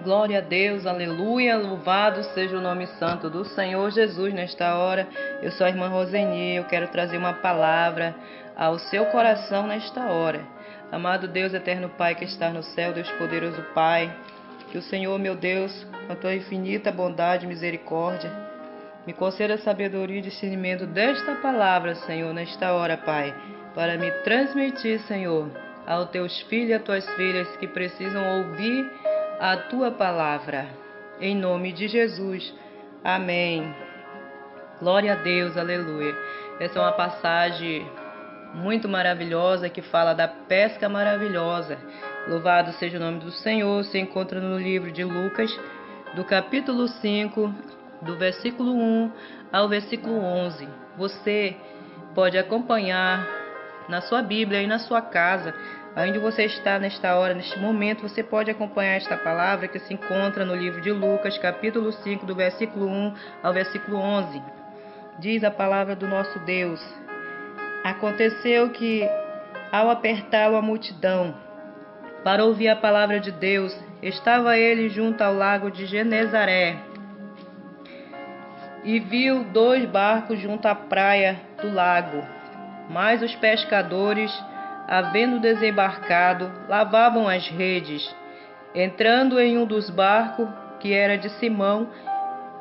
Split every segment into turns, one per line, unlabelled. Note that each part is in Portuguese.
Glória a Deus, aleluia, louvado seja o nome santo do Senhor Jesus nesta hora. Eu sou a irmã Roseni, eu quero trazer uma palavra ao seu coração nesta hora. Amado Deus, eterno Pai que está no céu, Deus poderoso Pai, que o Senhor, meu Deus, com a tua infinita bondade e misericórdia, me conceda sabedoria e discernimento desta palavra, Senhor, nesta hora, Pai, para me transmitir, Senhor, aos teus filhos e às tuas filhas que precisam ouvir a tua palavra. Em nome de Jesus. Amém. Glória a Deus, aleluia. Essa é uma passagem muito maravilhosa que fala da pesca maravilhosa. Louvado seja o nome do Senhor. Se encontra no livro de Lucas, do capítulo 5, do versículo 1 ao versículo 11. Você pode acompanhar na sua Bíblia e na sua casa, onde você está nesta hora, neste momento, você pode acompanhar esta palavra que se encontra no livro de Lucas, capítulo 5, do versículo 1 ao versículo 11. Diz a palavra do nosso Deus: Aconteceu que, ao apertá-lo a multidão, para ouvir a palavra de Deus, estava ele junto ao lago de Genezaré, e viu 2 barcos junto à praia do lago, mas os pescadores, havendo desembarcado, lavavam as redes. Entrando em um dos barcos, que era de Simão,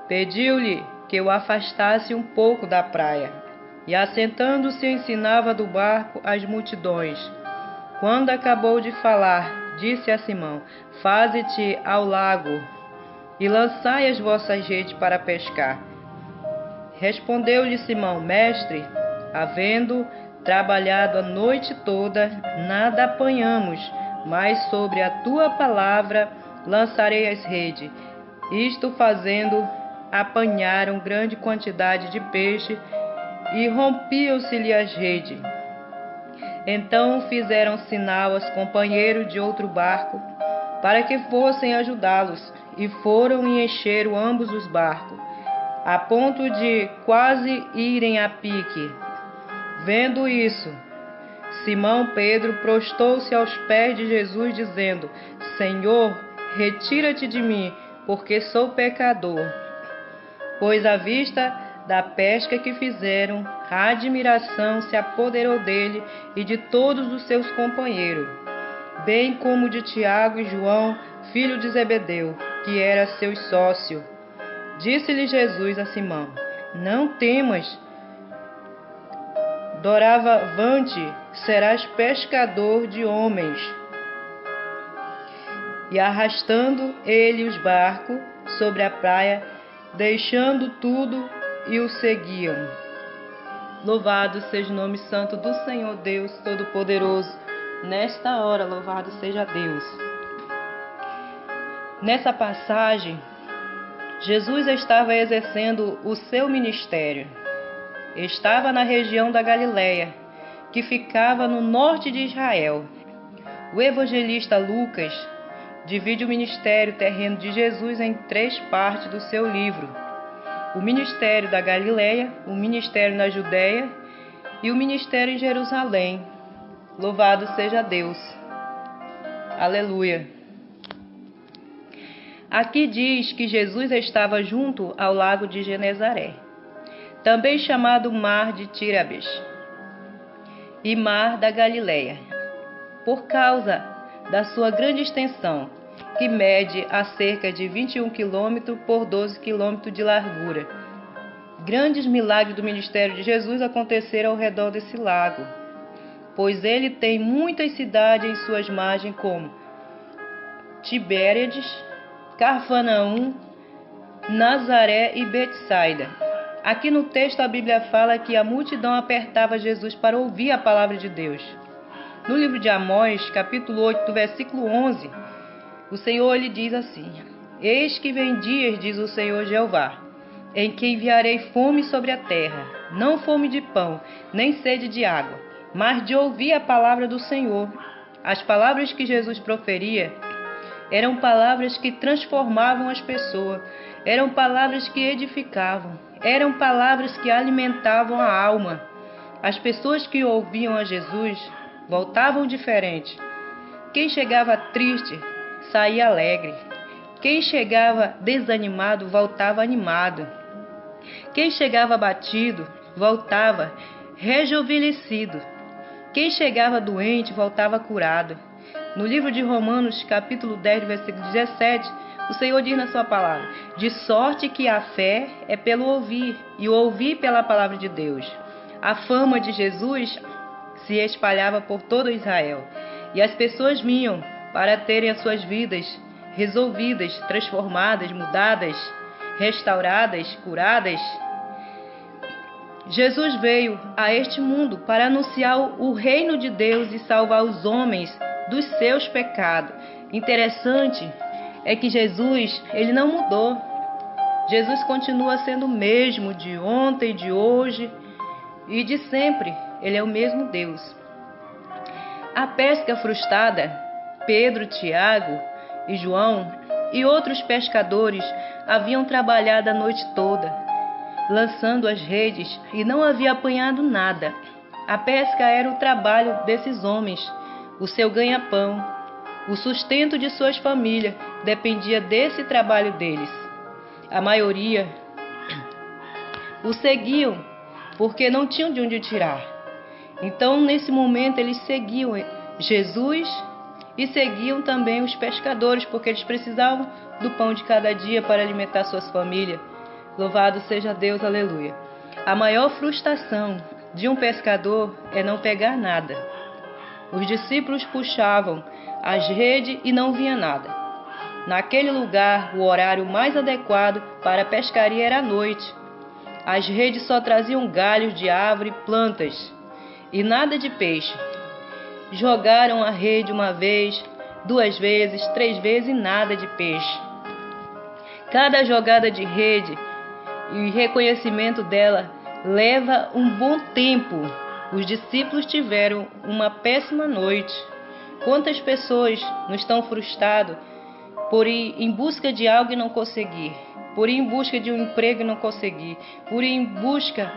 pediu-lhe que o afastasse um pouco da praia. E assentando-se, ensinava do barco as multidões. Quando acabou de falar, disse a Simão: Faze-te ao lago e lançai as vossas redes para pescar. Respondeu-lhe Simão: Mestre, havendo trabalhado a noite toda, nada apanhamos, mas sobre a tua palavra lançarei as redes. Isto fazendo, apanharam grande quantidade de peixe e rompiam-se-lhe as redes. Então fizeram sinal aos companheiros de outro barco para que fossem ajudá-los, e foram e encheram ambos os barcos, a ponto de quase irem a pique. Vendo isso, Simão Pedro prostou-se aos pés de Jesus, dizendo: Senhor, retira-te de mim, porque sou pecador. Pois à vista da pesca que fizeram, a admiração se apoderou dele e de todos os seus companheiros, bem como de Tiago e João, filho de Zebedeu, que era seu sócio. Disse-lhe Jesus a Simão: Não temas, doravante serás pescador de homens. E arrastando ele os barcos sobre a praia, deixando tudo, e o seguiam. Louvado seja o nome santo do Senhor Deus Todo-Poderoso. Nesta hora, louvado seja Deus. Nessa passagem, Jesus estava exercendo o seu ministério. Estava na região da Galileia, que ficava no norte de Israel. O evangelista Lucas divide o ministério terreno de Jesus em 3 partes do seu livro: o ministério da Galileia, o ministério na Judeia e o ministério em Jerusalém. Louvado seja Deus. Aleluia. Aqui diz que Jesus estava junto ao lago de Genezaré, também chamado Mar de Tiberíades e Mar da Galileia, por causa da sua grande extensão, que mede a cerca de 21 km por 12 km de largura. Grandes milagres do ministério de Jesus aconteceram ao redor desse lago, pois ele tem muitas cidades em suas margens, como Tiberíades, Cafarnaum, Nazaré e Betsaida. Aqui no texto a Bíblia fala que a multidão apertava Jesus para ouvir a palavra de Deus. No livro de Amós, capítulo 8, do versículo 11, o Senhor lhe diz assim: Eis que vem dias, diz o Senhor Jeová, em que enviarei fome sobre a terra, não fome de pão, nem sede de água, mas de ouvir a palavra do Senhor. As palavras que Jesus proferia eram palavras que transformavam as pessoas, eram palavras que edificavam, eram palavras que alimentavam a alma. As pessoas que ouviam a Jesus voltavam diferente. Quem chegava triste saía alegre. Quem chegava desanimado voltava animado. Quem chegava abatido voltava rejuvenescido. Quem chegava doente voltava curado. No livro de Romanos, capítulo 10, versículo 17, o Senhor diz na sua palavra: de sorte que a fé é pelo ouvir, e o ouvir pela palavra de Deus. A fama de Jesus se espalhava por todo Israel, e as pessoas vinham para terem as suas vidas resolvidas, transformadas, mudadas, restauradas, curadas. Jesus veio a este mundo para anunciar o reino de Deus e salvar os homens dos seus pecados. Interessante é que Jesus, ele não mudou. Jesus continua sendo o mesmo de ontem, de hoje e de sempre. Ele é o mesmo Deus. A pesca frustrada, Pedro, Tiago e João e outros pescadores haviam trabalhado a noite toda, lançando as redes, e não havia apanhado nada. A pesca era o trabalho desses homens, o seu ganha-pão. O sustento de suas famílias dependia desse trabalho deles. A maioria o seguiam porque não tinham de onde tirar. Então, nesse momento, eles seguiam Jesus e seguiam também os pescadores, porque eles precisavam do pão de cada dia para alimentar suas famílias. Louvado seja Deus, aleluia. A maior frustração de um pescador é não pegar nada. Os discípulos puxavam as redes e não via nada. Naquele lugar, o horário mais adequado para a pescaria era à noite. As redes só traziam galhos de árvore e plantas, e nada de peixe. Jogaram a rede uma vez, 2 vezes, 3 vezes e nada de peixe. Cada jogada de rede e reconhecimento dela leva um bom tempo. Os discípulos tiveram uma péssima noite. Quantas pessoas não estão frustradas por ir em busca de algo e não conseguir, por ir em busca de um emprego e não conseguir, por ir em busca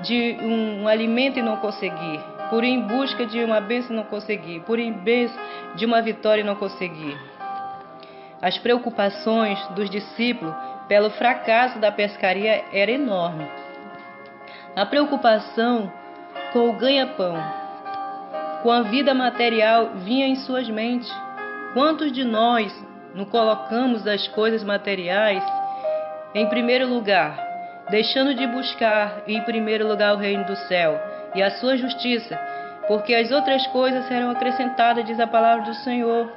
de um alimento e não conseguir, por ir em busca de uma bênção e não conseguir, por ir em busca de uma vitória e não conseguir. As preocupações dos discípulos pelo fracasso da pescaria era enorme. A preocupação com o ganha-pão, com a vida material, vinha em suas mentes. Quantos de nós não colocamos as coisas materiais em primeiro lugar, deixando de buscar em primeiro lugar o reino do céu e a sua justiça, porque as outras coisas serão acrescentadas, diz a palavra do Senhor.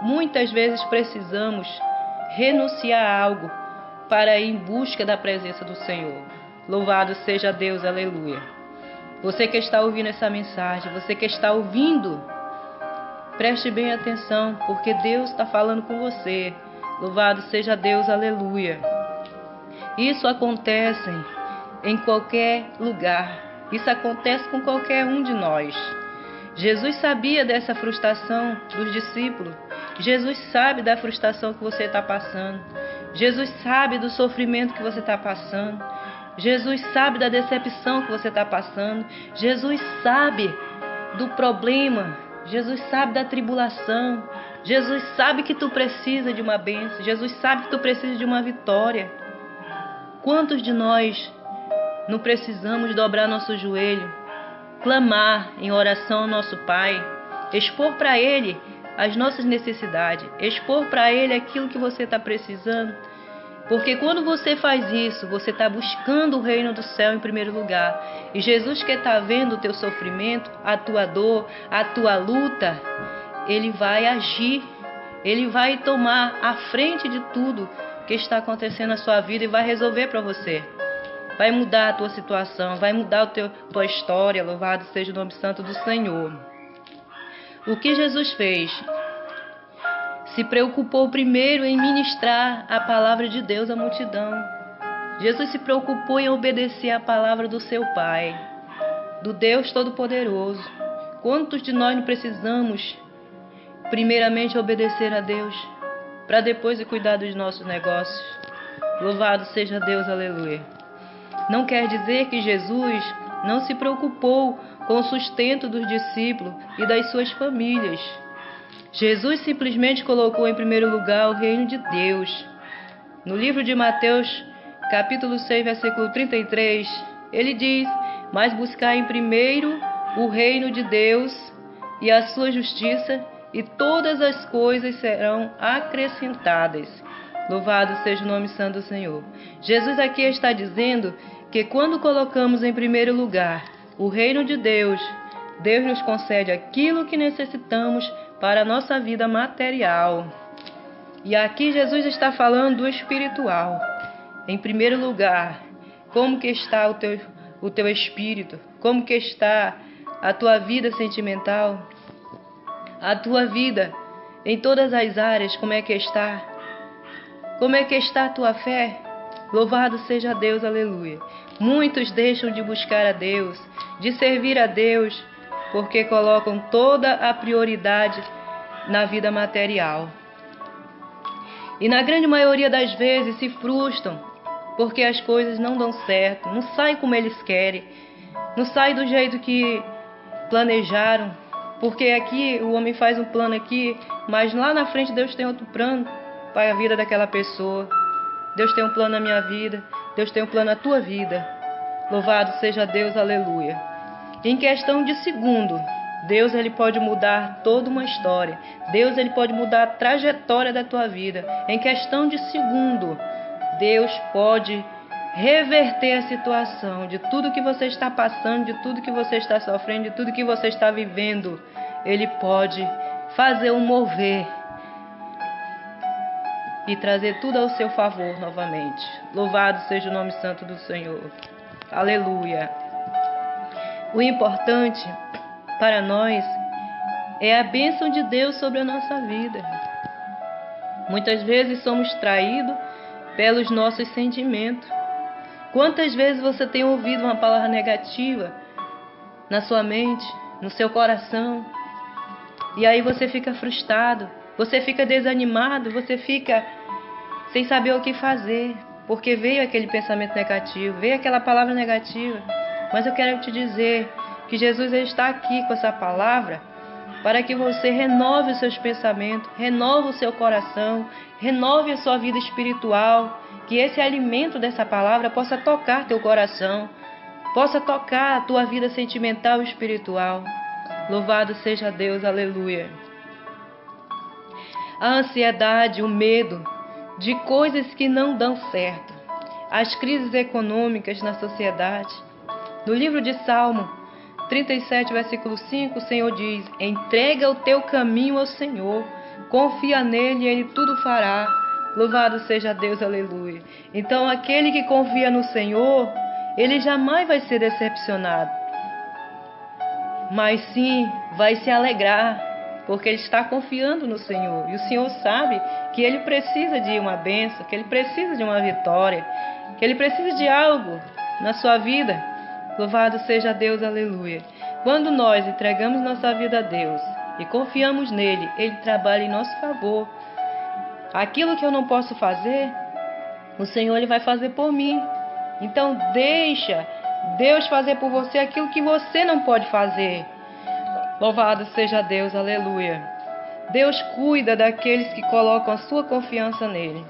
Muitas vezes precisamos renunciar a algo para ir em busca da presença do Senhor. Louvado seja Deus, aleluia. Você que está ouvindo essa mensagem, você que está ouvindo, preste bem atenção, porque Deus está falando com você. Louvado seja Deus, aleluia. Isso acontece em qualquer lugar. Isso acontece com qualquer um de nós. Jesus sabia dessa frustração dos discípulos. Jesus sabe da frustração que você está passando. Jesus sabe do sofrimento que você está passando. Jesus sabe da decepção que você está passando. Jesus sabe do problema. Jesus sabe da tribulação. Jesus sabe que tu precisa de uma bênção. Jesus sabe que tu precisa de uma vitória. Quantos de nós não precisamos dobrar nosso joelho, clamar em oração ao nosso Pai, expor para Ele as nossas necessidades, expor para Ele aquilo que você está precisando? Porque quando você faz isso, você está buscando o reino do céu em primeiro lugar. E Jesus, que está vendo o teu sofrimento, a tua dor, a tua luta, Ele vai agir, Ele vai tomar a frente de tudo que está acontecendo na sua vida e vai resolver para você. Vai mudar a tua situação, vai mudar a tua história. Louvado seja o nome santo do Senhor. O que Jesus fez? Se preocupou primeiro em ministrar a palavra de Deus à multidão. Jesus se preocupou em obedecer a palavra do seu Pai, do Deus Todo-Poderoso. Quantos de nós não precisamos primeiramente obedecer a Deus, para depois cuidar dos nossos negócios? Louvado seja Deus, aleluia. Não quer dizer que Jesus não se preocupou com o sustento dos discípulos e das suas famílias. Jesus simplesmente colocou em primeiro lugar o reino de Deus. No livro de Mateus, capítulo 6, versículo 33, ele diz: mas buscai em primeiro o reino de Deus e a sua justiça, e todas as coisas serão acrescentadas. Louvado seja o nome santo do Senhor. Jesus aqui está dizendo que quando colocamos em primeiro lugar o reino de Deus, Deus nos concede aquilo que necessitamos para a nossa vida material. E aqui Jesus está falando do espiritual. Em primeiro lugar, como que está o teu espírito? Como que está a tua vida sentimental? A tua vida em todas as áreas, como é que está? Como é que está a tua fé? Louvado seja Deus, aleluia. Muitos deixam de buscar a Deus, de servir a Deus, porque colocam toda a prioridade na vida material. E na grande maioria das vezes se frustram, porque as coisas não dão certo, não saem como eles querem, não saem do jeito que planejaram, porque aqui o homem faz um plano aqui, mas lá na frente Deus tem outro plano para a vida daquela pessoa. Deus tem um plano na minha vida, Deus tem um plano na tua vida. Louvado seja Deus, aleluia. Em questão de segundo, Deus ele pode mudar toda uma história. Deus ele pode mudar a trajetória da tua vida. Em questão de segundo, Deus pode reverter a situação de tudo que você está passando, de tudo que você está sofrendo, de tudo que você está vivendo. Ele pode fazer um mover e trazer tudo ao seu favor novamente. Louvado seja o nome santo do Senhor. Aleluia. O importante para nós é a bênção de Deus sobre a nossa vida. Muitas vezes somos traídos pelos nossos sentimentos. Quantas vezes você tem ouvido uma palavra negativa na sua mente, no seu coração, e aí você fica frustrado, você fica desanimado, você fica sem saber o que fazer, porque veio aquele pensamento negativo, veio aquela palavra negativa. Mas eu quero te dizer que Jesus está aqui com essa palavra para que você renove os seus pensamentos, renove o seu coração, renove a sua vida espiritual, que esse alimento dessa palavra possa tocar teu coração, possa tocar a tua vida sentimental e espiritual. Louvado seja Deus, aleluia. A ansiedade, o medo de coisas que não dão certo, as crises econômicas na sociedade. No livro de Salmo 37, versículo 5, o Senhor diz: entrega o teu caminho ao Senhor, confia nele e ele tudo fará. Louvado seja Deus, aleluia. Então aquele que confia no Senhor, ele jamais vai ser decepcionado, mas sim vai se alegrar, porque ele está confiando no Senhor. E o Senhor sabe que ele precisa de uma bênção, que ele precisa de uma vitória, que ele precisa de algo na sua vida. Louvado seja Deus, aleluia. Quando nós entregamos nossa vida a Deus e confiamos nele, ele trabalha em nosso favor. Aquilo que eu não posso fazer, o Senhor ele vai fazer por mim. Então deixa Deus fazer por você aquilo que você não pode fazer. Louvado seja Deus, aleluia. Deus cuida daqueles que colocam a sua confiança nele.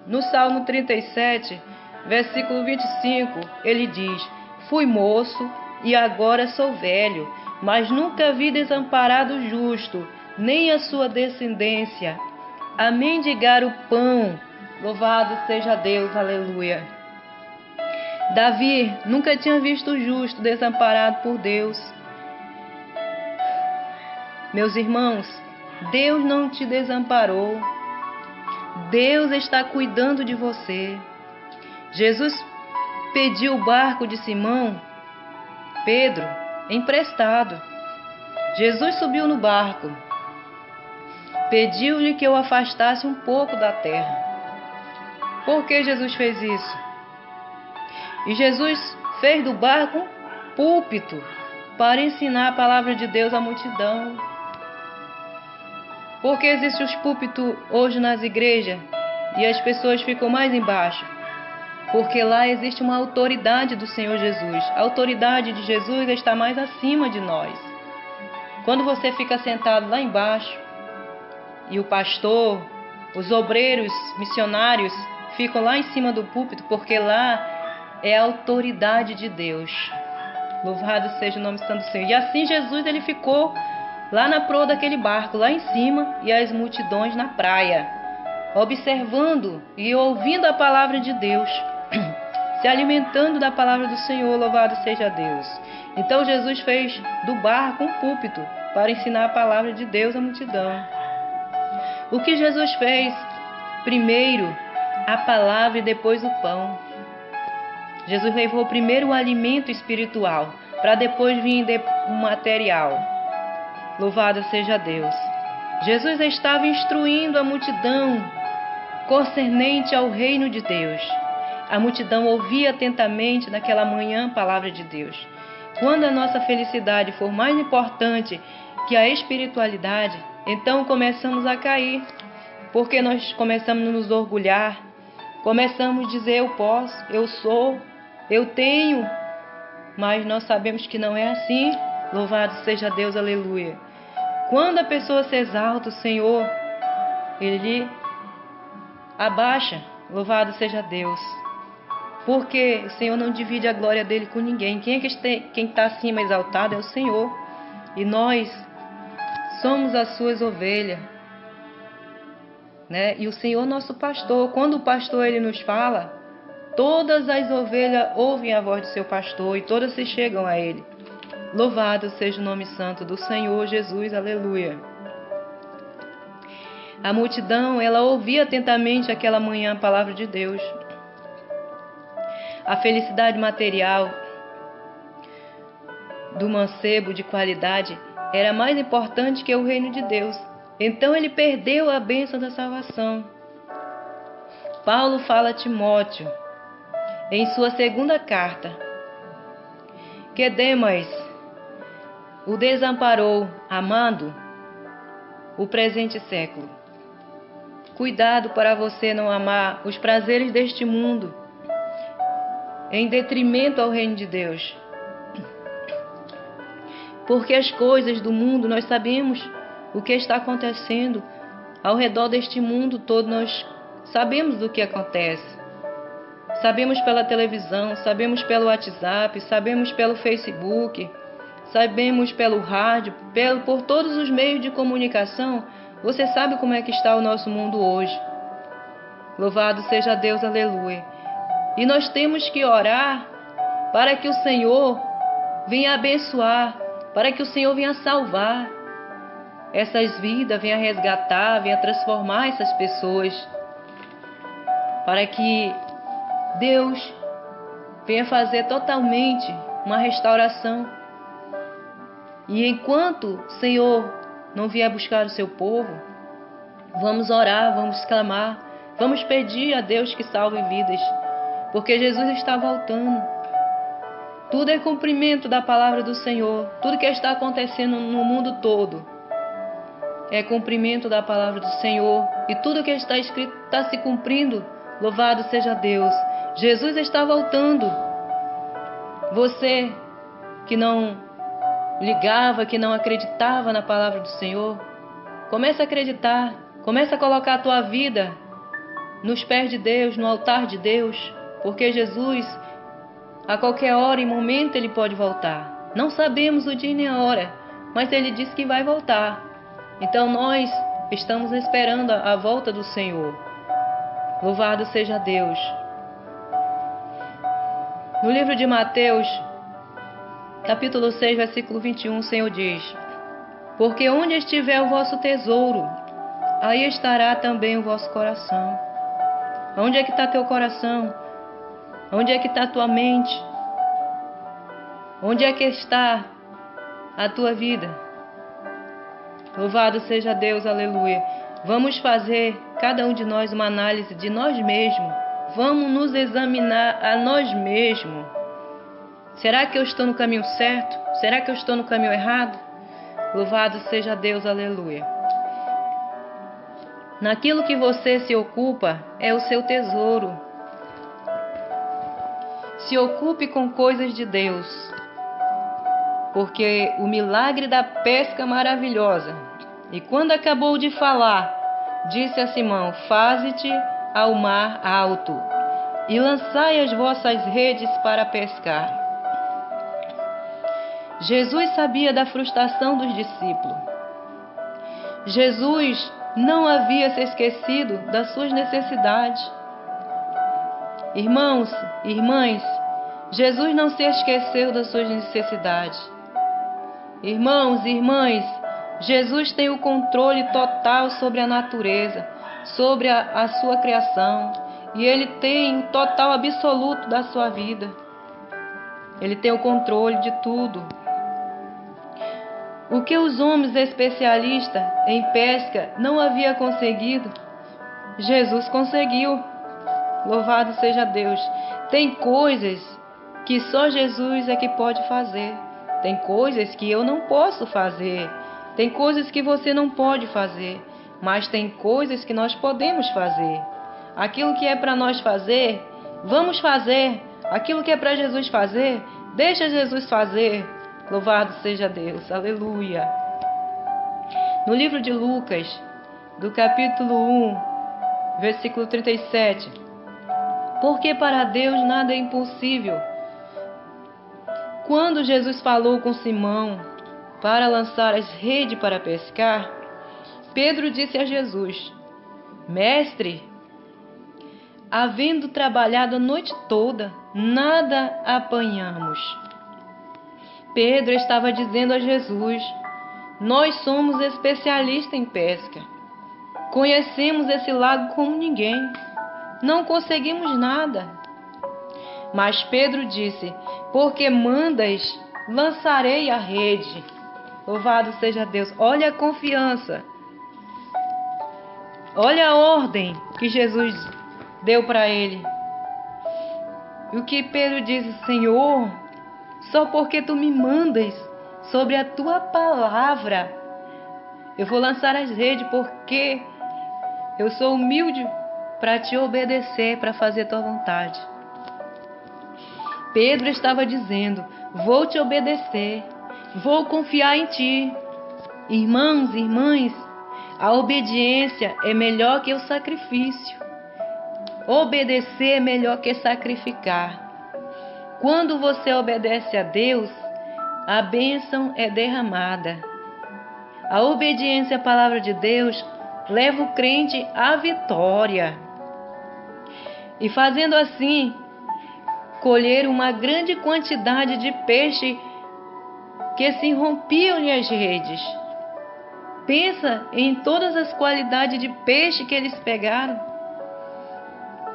No Salmo 37, versículo 25, ele diz: fui moço e agora sou velho, mas nunca vi desamparado justo, nem a sua descendência a mendigar o pão. Louvado seja Deus, aleluia. Davi nunca tinha visto o justo desamparado por Deus. Meus irmãos, Deus não te desamparou. Deus está cuidando de você. Jesus pediu o barco de Simão, Pedro, emprestado. Jesus subiu no barco. Pediu-lhe que o afastasse um pouco da terra. Por que Jesus fez isso? E Jesus fez do barco um púlpito para ensinar a palavra de Deus à multidão. Porque existem os púlpitos hoje nas igrejas e as pessoas ficam mais embaixo? Porque lá existe uma autoridade do Senhor Jesus. A autoridade de Jesus está mais acima de nós. Quando você fica sentado lá embaixo, e o pastor, os obreiros, missionários, ficam lá em cima do púlpito, porque lá é a autoridade de Deus. Louvado seja o nome santo do Senhor. E assim Jesus ele ficou lá na proa daquele barco, lá em cima, e as multidões na praia, observando e ouvindo a palavra de Deus, se alimentando da palavra do Senhor. Louvado seja Deus. Então Jesus fez do barco um púlpito para ensinar a palavra de Deus à multidão. O que Jesus fez? Primeiro a palavra e depois o pão. Jesus levou primeiro o alimento espiritual, para depois vir o material. Louvado seja Deus. Jesus estava instruindo a multidão concernente ao reino de Deus. A multidão ouvia atentamente naquela manhã a palavra de Deus. Quando a nossa felicidade for mais importante que a espiritualidade, então começamos a cair, porque nós começamos a nos orgulhar, começamos a dizer eu posso, eu sou, eu tenho, mas nós sabemos que não é assim. Louvado seja Deus, aleluia. Quando a pessoa se exalta, o Senhor, Ele abaixa. Louvado seja Deus. Porque o Senhor não divide a glória dele com ninguém. Quem está acima exaltado é o Senhor. E nós somos as suas ovelhas, né? E o Senhor nosso pastor. Quando o pastor ele nos fala, todas as ovelhas ouvem a voz do seu pastor e todas se chegam a ele. Louvado seja o nome santo do Senhor Jesus, aleluia. A multidão, ela ouvia atentamente aquela manhã a palavra de Deus. A felicidade material do mancebo de qualidade era mais importante que o reino de Deus. Então ele perdeu a bênção da salvação. Paulo fala a Timóteo, em sua segunda carta, que Demas o desamparou, amando o presente século. Cuidado para você não amar os prazeres deste mundo em detrimento ao reino de Deus. Porque as coisas do mundo, nós sabemos o que está acontecendo ao redor deste mundo todo, nós sabemos do que acontece. Sabemos pela televisão, sabemos pelo WhatsApp, sabemos pelo Facebook, sabemos pelo rádio, por todos os meios de comunicação. Você sabe como é que está o nosso mundo hoje. Louvado seja Deus, aleluia. E nós temos que orar para que o Senhor venha abençoar, para que o Senhor venha salvar essas vidas, venha resgatar, venha transformar essas pessoas, para que Deus venha fazer totalmente uma restauração. E enquanto o Senhor não vier buscar o seu povo, vamos orar, vamos clamar, vamos pedir a Deus que salve vidas, porque Jesus está voltando. Tudo é cumprimento da palavra do Senhor. Tudo que está acontecendo no mundo todo é cumprimento da palavra do Senhor. E tudo que está escrito está se cumprindo. Louvado seja Deus. Jesus está voltando. Você que não ligava, que não acreditava na palavra do Senhor, comece a acreditar. Comece a colocar a tua vida nos pés de Deus, no altar de Deus. Porque Jesus, a qualquer hora e momento, Ele pode voltar. Não sabemos o dia nem a hora, mas Ele disse que vai voltar. Então nós estamos esperando a volta do Senhor. Louvado seja Deus. No livro de Mateus, capítulo 6, versículo 21, o Senhor diz: porque onde estiver o vosso tesouro, aí estará também o vosso coração. Onde é que está teu coração? Onde é que está a tua mente? Onde é que está a tua vida? Louvado seja Deus, aleluia. Vamos fazer, cada um de nós, uma análise de nós mesmos. Vamos nos examinar a nós mesmos. Será que eu estou no caminho certo? Será que eu estou no caminho errado? Louvado seja Deus, aleluia. Naquilo que você se ocupa é o seu tesouro. Se ocupe com coisas de Deus, porque o milagre da pesca maravilhosa. E quando acabou de falar, disse a Simão: faze-te ao mar alto e lançai as vossas redes para pescar. Jesus sabia da frustração dos discípulos. Jesus não havia se esquecido das suas necessidades. Irmãos, irmãs, Jesus não se esqueceu das suas necessidades. Irmãos e irmãs, Jesus tem o controle total sobre a natureza, sobre a sua criação, e Ele tem o total absoluto da sua vida. Ele tem o controle de tudo. O que os homens especialistas em pesca não haviam conseguido, Jesus conseguiu. Louvado seja Deus. Tem coisas que só Jesus é que pode fazer. Tem coisas que eu não posso fazer. Tem coisas que você não pode fazer. Mas tem coisas que nós podemos fazer. Aquilo que é para nós fazer, vamos fazer. Aquilo que é para Jesus fazer, deixa Jesus fazer. Louvado seja Deus. Aleluia. No livro de Lucas, do capítulo 1, versículo 37. Porque para Deus nada é impossível. Quando Jesus falou com Simão para lançar as redes para pescar, Pedro disse a Jesus: Mestre, havendo trabalhado a noite toda, nada apanhamos. Pedro estava dizendo a Jesus: nós somos especialistas em pesca. Conhecemos esse lago como ninguém. Não conseguimos nada. Mas Pedro disse: porque mandas, lançarei a rede. Louvado seja Deus. Olha a confiança. Olha a ordem que Jesus deu para ele. E o que Pedro disse: Senhor, só porque tu me mandas sobre a tua palavra, eu vou lançar as redes, porque eu sou humilde para te obedecer, para fazer a tua vontade. Pedro estava dizendo: vou te obedecer, vou confiar em ti. Irmãos e irmãs, a obediência é melhor que o sacrifício. Obedecer é melhor que sacrificar. Quando você obedece a Deus, a bênção é derramada. A obediência à palavra de Deus leva o crente à vitória. E fazendo assim, colher uma grande quantidade de peixe que se rompiam nas redes. Pensa em todas as qualidades de peixe que eles pegaram.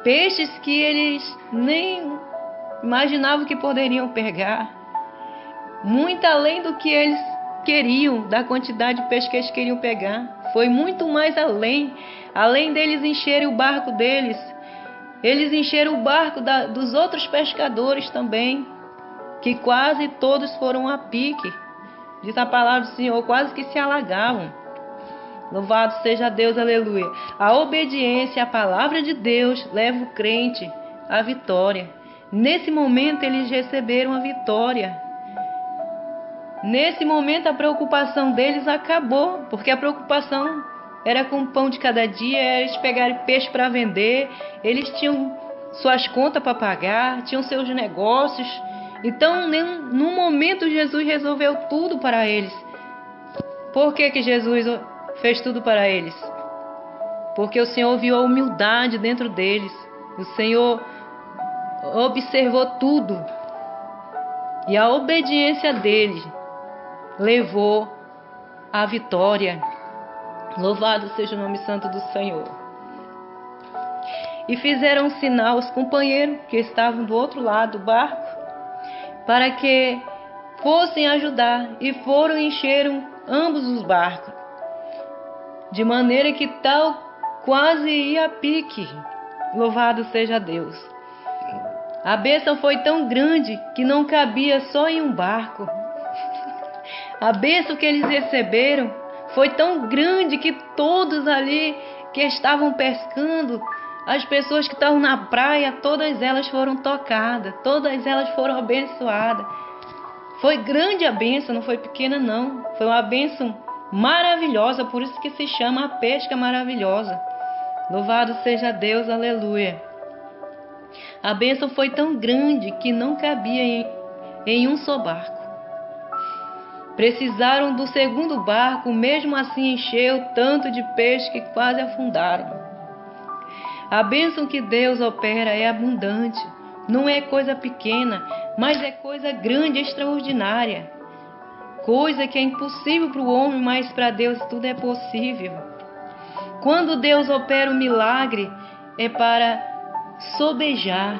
Peixes que eles nem imaginavam que poderiam pegar. Muito além do que eles queriam, da quantidade de peixe que eles queriam pegar. Foi muito mais além. Além deles encherem o barco deles, eles encheram o barco dos outros pescadores também, que quase todos foram a pique. Diz a palavra do Senhor, quase que se alagavam. Louvado seja Deus, aleluia. A obediência à palavra de Deus leva o crente à vitória. Nesse momento eles receberam a vitória. Nesse momento a preocupação deles acabou, porque a preocupação era com o pão de cada dia, era eles pegarem peixe para vender, eles tinham suas contas para pagar, tinham seus negócios. Então, num momento, Jesus resolveu tudo para eles. Por que Jesus fez tudo para eles? Porque o Senhor viu a humildade dentro deles. O Senhor observou tudo. E a obediência deles levou à vitória. Louvado seja o nome santo do Senhor. E fizeram um sinal aos companheiros que estavam do outro lado do barco, para que fossem ajudar, e foram e encheram ambos os barcos, de maneira que tal quase ia a pique. Louvado seja Deus. A bênção foi tão grande que não cabia só em um barco. A bênção que eles receberam foi tão grande que todos ali que estavam pescando, as pessoas que estavam na praia, todas elas foram tocadas, todas elas foram abençoadas. Foi grande a bênção, não foi pequena não. Foi uma bênção maravilhosa, por isso que se chama a pesca maravilhosa. Louvado seja Deus, aleluia. A bênção foi tão grande que não cabia em um só barco. Precisaram do segundo barco, mesmo assim encheu tanto de peixe que quase afundaram. A bênção que Deus opera é abundante, não é coisa pequena, mas é coisa grande, extraordinária. Coisa que é impossível para o homem, mas para Deus tudo é possível. Quando Deus opera um milagre, é para sobejar,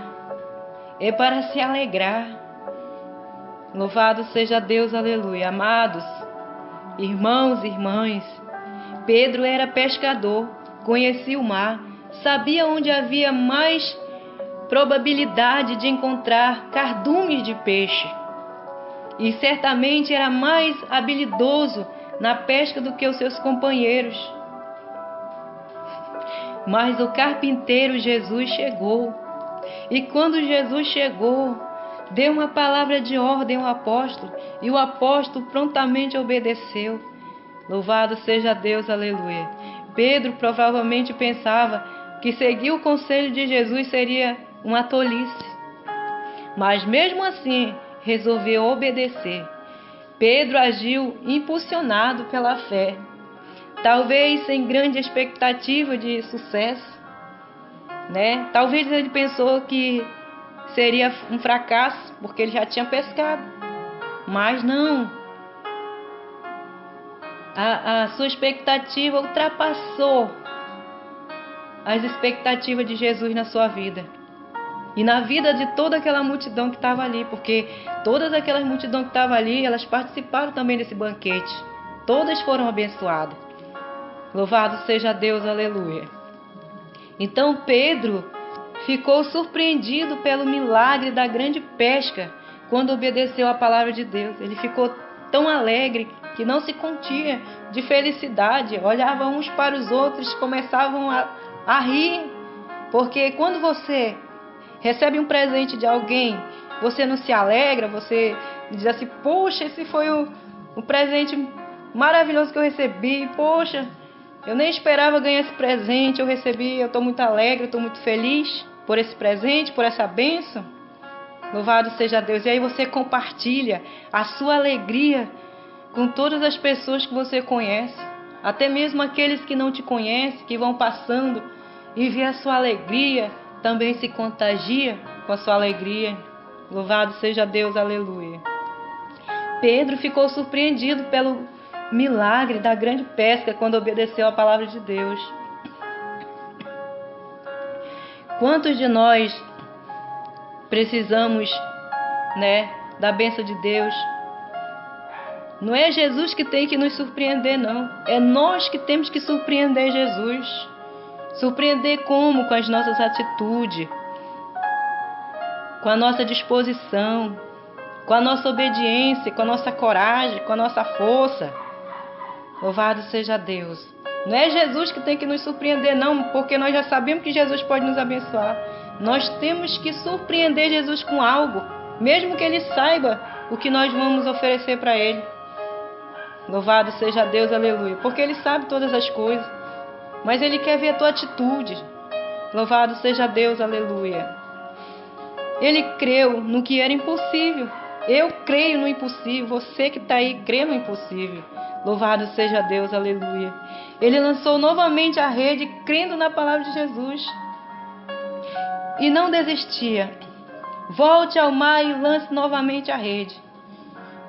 é para se alegrar. Louvado seja Deus, aleluia. Amados, irmãos e irmãs, Pedro era pescador, conhecia o mar, sabia onde havia mais probabilidade de encontrar cardumes de peixe. E certamente era mais habilidoso na pesca do que os seus companheiros. Mas o carpinteiro Jesus chegou. E quando Jesus chegou, deu uma palavra de ordem ao apóstolo, e o apóstolo prontamente obedeceu. Louvado seja Deus, aleluia. Pedro provavelmente pensava que seguir o conselho de Jesus seria uma tolice. Mas mesmo assim, resolveu obedecer. Pedro agiu impulsionado pela fé, talvez sem grande expectativa de sucesso, né? Talvez ele pensou que seria um fracasso, porque ele já tinha pescado. Mas não. A sua expectativa ultrapassou as expectativas de Jesus na sua vida. E na vida de toda aquela multidão que estava ali, porque todas aquelas multidão que estava ali, elas participaram também desse banquete. Todas foram abençoadas. Louvado seja Deus, aleluia. Então Pedro ficou surpreendido pelo milagre da grande pesca quando obedeceu à palavra de Deus. Ele ficou tão alegre que não se continha de felicidade. Olhavam uns para os outros, começavam a rir, porque quando você recebe um presente de alguém, você não se alegra, você diz assim: poxa, esse foi o presente maravilhoso que eu recebi, poxa, eu nem esperava ganhar esse presente, eu recebi, eu estou muito alegre, eu estou muito feliz por esse presente, por essa bênção. Louvado seja Deus. E aí você compartilha a sua alegria com todas as pessoas que você conhece, até mesmo aqueles que não te conhecem, que vão passando e vê a sua alegria, também se contagia com a sua alegria. Louvado seja Deus, aleluia. Pedro ficou surpreendido pelo milagre da grande pesca quando obedeceu à palavra de Deus. Quantos de nós precisamos, da bênção de Deus? Não é Jesus que tem que nos surpreender, não. É nós que temos que surpreender Jesus. Surpreender como? Com as nossas atitudes, com a nossa disposição, com a nossa obediência, com a nossa coragem, com a nossa força. Louvado seja Deus. Não é Jesus que tem que nos surpreender, não, porque nós já sabemos que Jesus pode nos abençoar. Nós temos que surpreender Jesus com algo, mesmo que Ele saiba o que nós vamos oferecer para Ele. Louvado seja Deus, aleluia. Porque Ele sabe todas as coisas, mas Ele quer ver a tua atitude. Louvado seja Deus, aleluia. Ele creu no que era impossível. Eu creio no impossível. Você que está aí crê no impossível. Louvado seja Deus, aleluia. Ele lançou novamente a rede, crendo na palavra de Jesus. E não desistia. Volte ao mar e lance novamente a rede.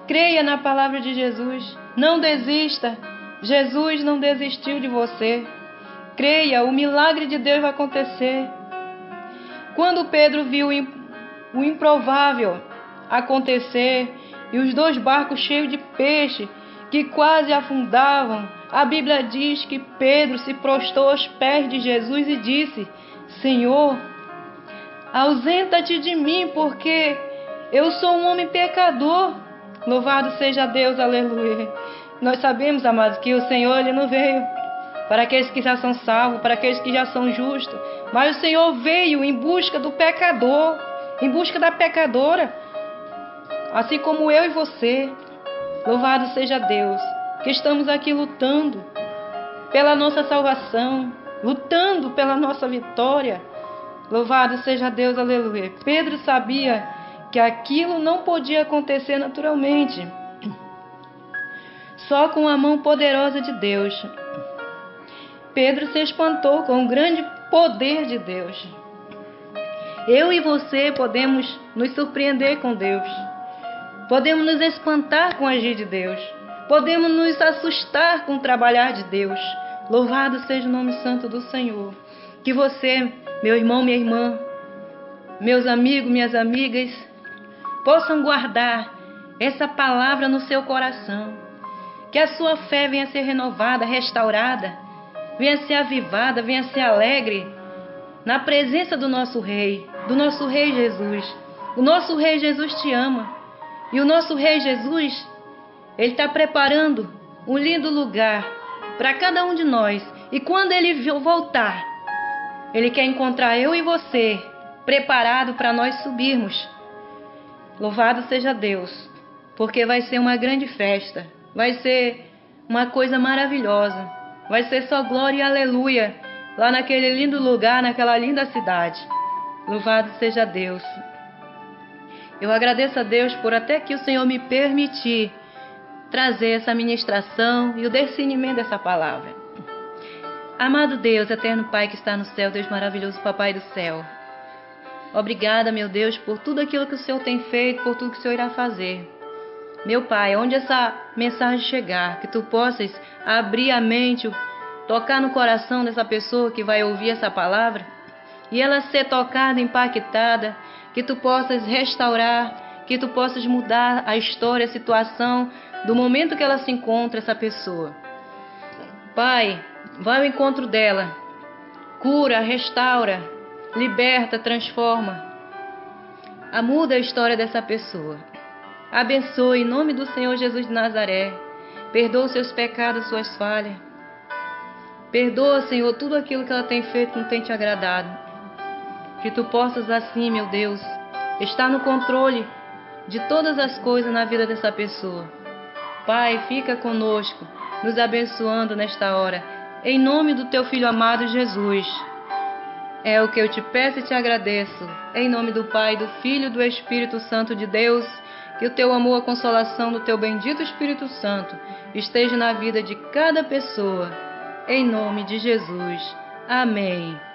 Creia na palavra de Jesus. Não desista. Jesus não desistiu de você. Creia, o milagre de Deus vai acontecer. Quando Pedro viu o improvável acontecer e os 2 barcos cheios de peixe que quase afundavam, a Bíblia diz que Pedro se prostrou aos pés de Jesus e disse: Senhor, ausenta-te de mim, porque eu sou um homem pecador. Louvado seja Deus, aleluia. Nós sabemos, amados, que o Senhor Ele não veio para aqueles que já são salvos, para aqueles que já são justos, mas o Senhor veio em busca do pecador, em busca da pecadora, assim como eu e você. Louvado seja Deus. que estamos aqui lutando pela nossa salvação, lutando pela nossa vitória. Louvado seja Deus, aleluia. Pedro sabia que aquilo não podia acontecer naturalmente, só com a mão poderosa de Deus. Pedro se espantou com o grande poder de Deus. Eu e você podemos nos surpreender com Deus. Podemos nos espantar com o agir de Deus. Podemos nos assustar com o trabalhar de Deus. Louvado seja o nome santo do Senhor. Que você, meu irmão, minha irmã, meus amigos, minhas amigas, possam guardar essa palavra no seu coração. Que a sua fé venha a ser renovada, restaurada, venha a ser avivada, venha a ser alegre na presença do nosso Rei Jesus. O nosso Rei Jesus te ama. E o nosso Rei Jesus, Ele está preparando um lindo lugar para cada um de nós. E quando Ele voltar, Ele quer encontrar eu e você preparado para nós subirmos. Louvado seja Deus, porque vai ser uma grande festa. Vai ser uma coisa maravilhosa. Vai ser só glória e aleluia lá naquele lindo lugar, naquela linda cidade. Louvado seja Deus. Eu agradeço a Deus por até que o Senhor me permitir trazer essa ministração e o discernimento dessa palavra. Amado Deus, eterno Pai que está no céu, Deus maravilhoso, Papai do céu. Obrigada, meu Deus, por tudo aquilo que o Senhor tem feito, por tudo que o Senhor irá fazer. Meu Pai, onde essa mensagem chegar, que Tu possas abrir a mente, tocar no coração dessa pessoa que vai ouvir essa palavra, e ela ser tocada, impactada, que Tu possas restaurar, que Tu possas mudar a história, a situação, do momento que ela se encontra, essa pessoa. Pai, vai ao encontro dela, cura, restaura, liberta, transforma. Muda a história dessa pessoa. Abençoe em nome do Senhor Jesus de Nazaré. Perdoa os seus pecados, suas falhas. Perdoa, Senhor, tudo aquilo que ela tem feito que não tem te agradado. Que Tu possas assim, meu Deus, estar no controle de todas as coisas na vida dessa pessoa. Pai, fica conosco, nos abençoando nesta hora. Em nome do Teu Filho amado Jesus. É o que eu te peço e te agradeço. Em nome do Pai, do Filho e do Espírito Santo de Deus. Que o Teu amor, a consolação do Teu bendito Espírito Santo esteja na vida de cada pessoa. Em nome de Jesus. Amém.